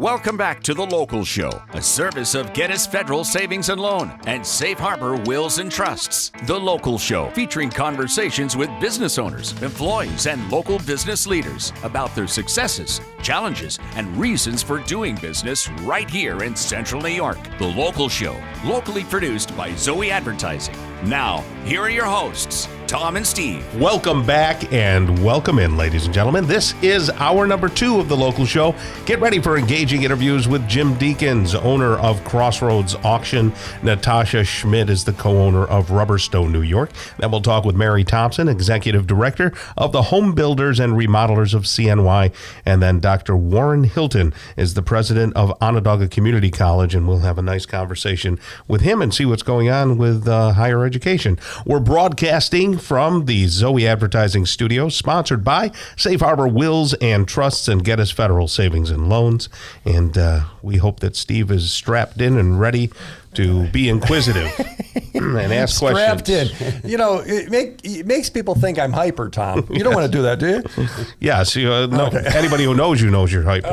Welcome back to The Local Show, a service of Gettys Federal Savings and Loan and Safe Harbor Wills and Trusts. The Local Show, featuring conversations with business owners, employees, and local business leaders about their successes, challenges, and reasons for doing business right here in Central New York. The Local Show, locally produced by Zoe Advertising. Now, here are your hosts, Tom and Steve. Welcome back and welcome in, ladies and gentlemen. This is hour number 2 of The Local Show. Get ready for engaging interviews with Jim Deacons, owner of Crossroads Auction. Natasha Schmidt is the co-owner of Rubberstone, New York. Then we'll talk with Mary Thompson, executive director of the Home Builders and Remodelers of CNY. And then Dr. Warren Hilton is the president of Onondaga Community College, and we'll have a nice conversation with him and see what's going on with higher education. We're broadcasting from the Zoe Advertising Studios, sponsored by Safe Harbor Wills and Trusts and Gettys Federal Savings and Loans. And we hope that Steve is strapped in and ready to be inquisitive and ask strapped questions. Strapped in. You know, it makes people think I'm hyper, Tom. You don't want to do that, do you? Yes. Anybody who knows you knows you're hyper.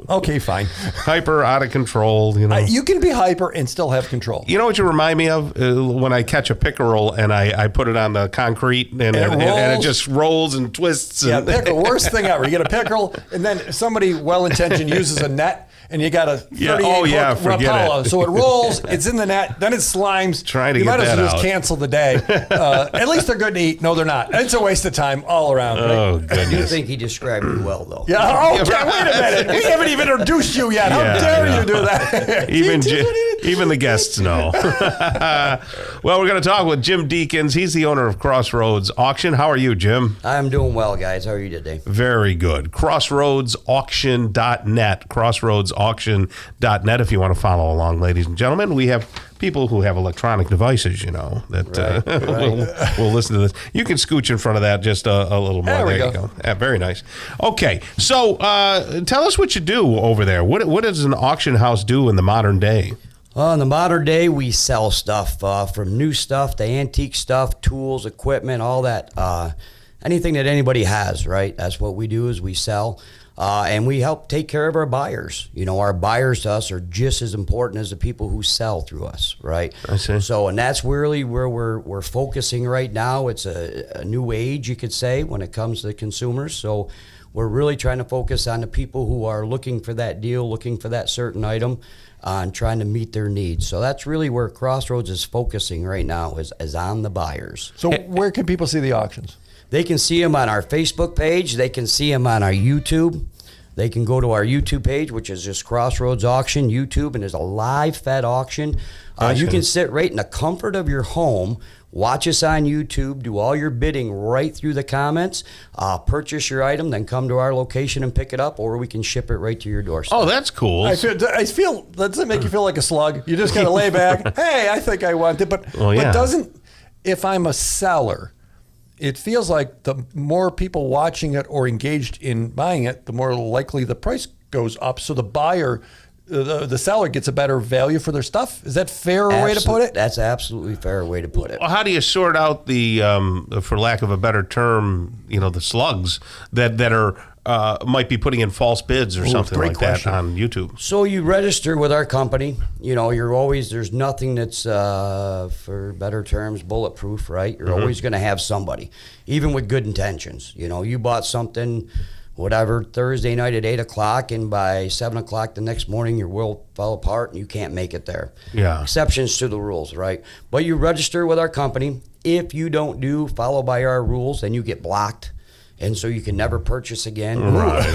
Okay, fine. Hyper, out of control. You can be hyper and still have control. You know what you remind me of? When I catch a pickerel and I put it on the concrete and it just rolls and twists. Yeah, pickerel, worst thing ever. You get a pickerel and then somebody well-intentioned uses a net and you got a 38 hook Rapala. So it rolls, it's in the net, then it slimes. Trying to you get might as well that just out. cancel the day. At least they're good to eat. No, they're not. It's a waste of time all around. Oh, right? goodness. You think he described me well, though. Yeah, okay, wait a minute. We haven't even introduced you yet. How dare you do that? Even the guests know. Well, we're going to talk with Jim Deacons. He's the owner of Crossroads Auction. How are you, Jim? I'm doing well, guys. How are you today? Very good. CrossroadsAuction.net. CrossroadsAuction.net if you want to follow along, ladies and gentlemen. We have people who have electronic devices, that will listen to this. You can scooch in front of that just a little more. There you go. Yeah, very nice. Okay, so tell us what you do over there. What does an auction house do in the modern day? In the modern day, we sell stuff from new stuff to antique stuff, tools, equipment, all that. Anything that anybody has, right? That's what we do is we sell. And we help take care of our buyers. Our buyers to us are just as important as the people who sell through us, right? I see. So, and that's really where we're focusing right now. It's a new age, you could say, when it comes to consumers. So we're really trying to focus on the people who are looking for that deal, looking for that certain item, and trying to meet their needs. So that's really where Crossroads is focusing right now, is on the buyers. So where can people see the auctions? They can see them on our Facebook page. They can see them on our YouTube. They can go to our YouTube page, which is just Crossroads Auction YouTube, and there's a live fed auction. You can sit right in the comfort of your home, watch us on YouTube, do all your bidding right through the comments, purchase your item, then come to our location and pick it up, or we can ship it right to your doorstep. Oh, that's cool. I feel does it make you feel like a slug? You just kind of lay back. Hey, I think I want it, but doesn't, if I'm a seller, it feels like the more people watching it or engaged in buying it, the more likely the price goes up. So the buyer, the seller gets a better value for their stuff. Is that a fair way to put it? That's absolutely a fair way to put it. Well, how do you sort out the, for lack of a better term, the slugs that are might be putting in false bids or something like that on YouTube? So you register with our company. You're always, there's nothing that's, for better terms, bulletproof, right? You're always going to have somebody, even with good intentions. You bought something, whatever, Thursday night at 8 o'clock, and by 7 o'clock the next morning, your world fell apart and you can't make it there. Yeah. Exceptions to the rules, right? But you register with our company. If you don't follow by our rules, then you get blocked. And so you can never purchase again. Right.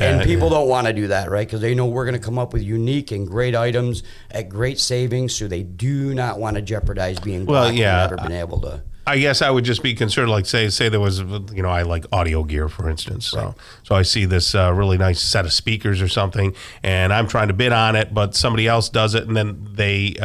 And people don't want to do that, right? Because they know we're going to come up with unique and great items at great savings, so they do not want to jeopardize being blocked and never been able to. I guess I would just be concerned, like say there was, I like audio gear, for instance. So I see this really nice set of speakers or something, and I'm trying to bid on it, but somebody else does it, and then they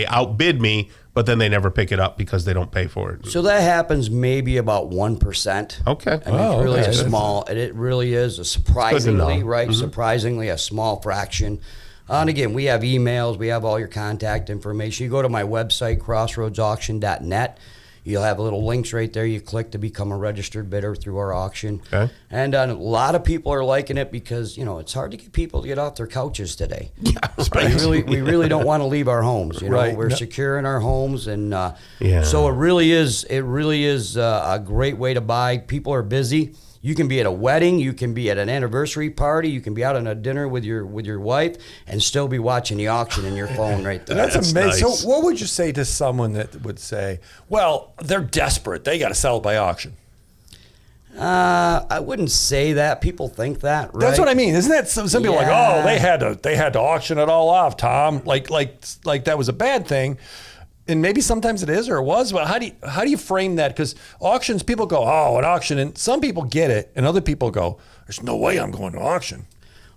outbid me, but then they never pick it up because they don't pay for it. So that happens maybe about 1%. Okay. I mean, it's really small, and it really is a surprisingly, right? Mm-hmm. Surprisingly, a small fraction. And again, we have emails, we have all your contact information. You go to my website, crossroadsauction.net. You'll have little links right there. You click to become a registered bidder through our auction. Okay. And a lot of people are liking it because, it's hard to get people to get off their couches today. We really don't want to leave our homes. Right. We're secure in our homes, and so it really is a great way to buy. People are busy. You can be at a wedding, you can be at an anniversary party, you can be out on a dinner with your wife, and still be watching the auction in your phone right there. That's amazing. Nice. So, what would you say to someone that would say, "Well, they're desperate; they got to sell it by auction"? I wouldn't say that. People think that, right? That's what I mean. Isn't that some people are like, "Oh, they had to auction it all off, Tom"? Like that was a bad thing. And maybe sometimes it is or it was, but how do you frame that? Because auctions, people go, "Oh, an auction," and some people get it, and other people go, "There's no way I'm going to auction."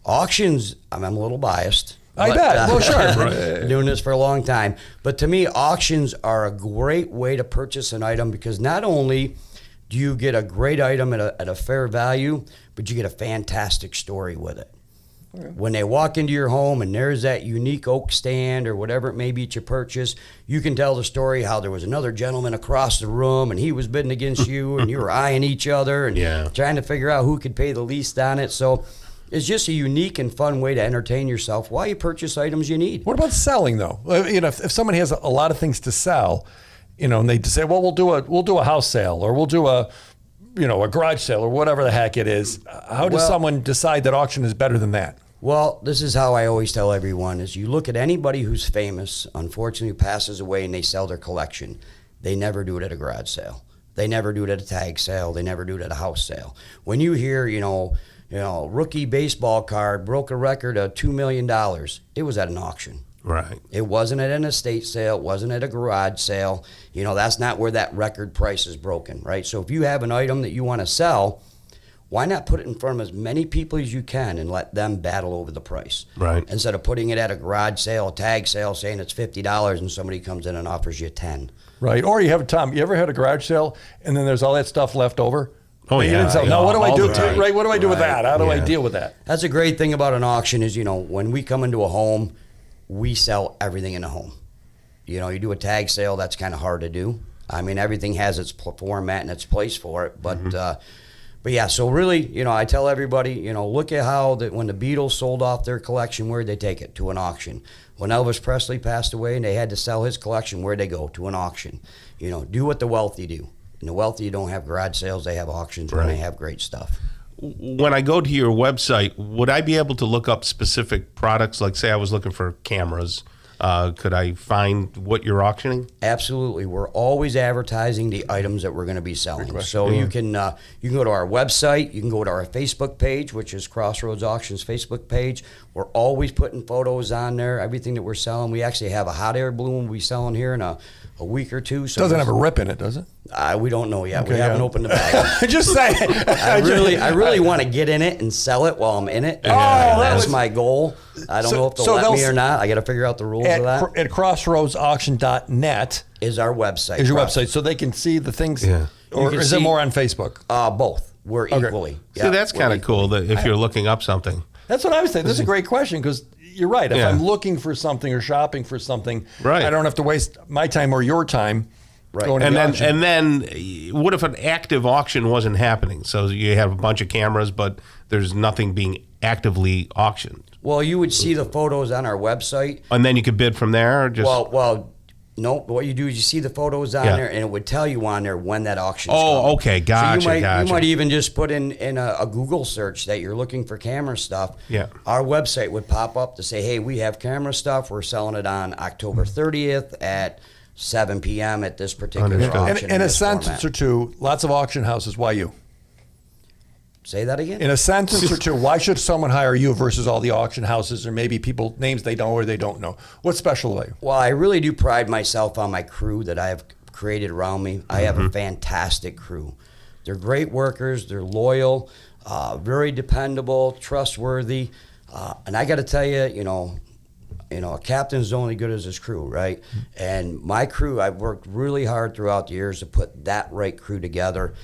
Auctions, I'm a little biased. I bet. Well, sure. Been doing this for a long time. But to me, auctions are a great way to purchase an item because not only do you get a great item at a fair value, but you get a fantastic story with it. When they walk into your home and there's that unique oak stand or whatever it may be that you purchase, you can tell the story how there was another gentleman across the room and he was bidding against you and you were eyeing each other and trying to figure out who could pay the least on it. So it's just a unique and fun way to entertain yourself while you purchase items you need. What about selling though? If somebody has a lot of things to sell, and they say, "Well, we'll do a house sale or we'll do a garage sale or whatever the heck it is." How does someone decide that auction is better than that? Well, this is how I always tell everyone is you look at anybody who's famous, unfortunately passes away and they sell their collection. They never do it at a garage sale. They never do it at a tag sale. They never do it at a house sale. When you hear, rookie baseball card broke a record of $2 million, it was at an auction. Right. It wasn't at an estate sale. It wasn't at a garage sale. That's not where that record price is broken, right? So if you have an item that you want to sell, why not put it in front of as many people as you can and let them battle over the price? Right. Instead of putting it at a garage sale, a tag sale, saying it's $50 and somebody comes in and offers you $10. Right. Or you ever had a garage sale and then there's all that stuff left over? Oh, yeah. Now, what do I do? Right. Right. What do I do with that? How do I deal with that? That's a great thing about an auction is, when we come into a home, we sell everything in the home. You do a tag sale, that's kind of hard to do. I mean, everything has its format and its place for it, but But yeah, so really, I tell everybody, look at how when the Beatles sold off their collection, where'd they take it? To an auction. When Elvis Presley passed away and they had to sell his collection, where'd they go? To an auction. Do what the wealthy do. And the wealthy don't have garage sales, they have auctions when they have great stuff. When I go to your website, would I be able to look up specific products? Like say I was looking for cameras. Could I find what you're auctioning? Absolutely. We're always advertising the items that we're going to be selling. So you can go to our website. You can go to our Facebook page, which is Crossroads Auction's Facebook page. We're always putting photos on there, everything that we're selling. We actually have a hot air balloon we'll be selling here in a week or two. So doesn't have a rip in it, does it? We don't know yet. Okay, we haven't opened the bag. Just saying. I really want to get in it and sell it while I'm in it. That's my goal. I don't know if they'll let me or not. I got to figure out the rules of that. At crossroadsauction.net is our website. Is your website, so they can see the things. Yeah. Or is it more on Facebook? Both. We're equally. See, that's kind of cool that if you're looking up something. That's what I was saying. This is a great question because you're right. If I'm looking for something or shopping for something, I don't have to waste my time or your time. Right. And then what if an active auction wasn't happening? So you have a bunch of cameras, but there's nothing being actively auctioned. Well, you would see the photos on our website. And then you could bid from there? Or just... Well, no. What you do is you see the photos on there, and it would tell you on there when that auction's coming. Okay. Gotcha, so you might even just put in a Google search that you're looking for camera stuff. Yeah. Our website would pop up to say, hey, we have camera stuff. We're selling it on October 30th at 7 p.m. at this particular auction. In a sentence or two, lots of auction houses. Why you? Say that again? In a sentence or two, why should someone hire you versus all the auction houses or maybe people, names they know or they don't know? What's special about you? Well, I really do pride myself on my crew that I have created around me. I have a fantastic crew. They're great workers. They're loyal, very dependable, trustworthy. And I got to tell you, a captain's only good as his crew, right? And my crew, I've worked really hard throughout the years to put that right crew together.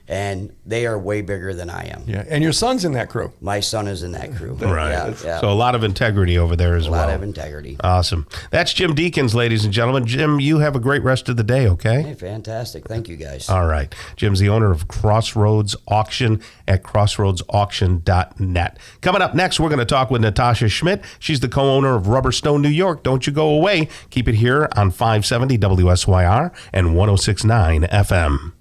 and they are way bigger than I am. Yeah, and your son's in that crew. My son is in that crew. Right. Yeah. So a lot of integrity over there as well. A lot of integrity. Awesome. That's Jim Deacons, ladies and gentlemen. Jim, you have a great rest of the day, okay? Hey, fantastic. Thank you, guys. All right. Jim's the owner of Crossroads Auction at crossroadsauction.net. Coming up next, we're going to talk with Natasha Schmidt. She's the co-owner of Rubberstone, New York. Don't you go away. Keep it here on 570 WSYR and 106.9 FM.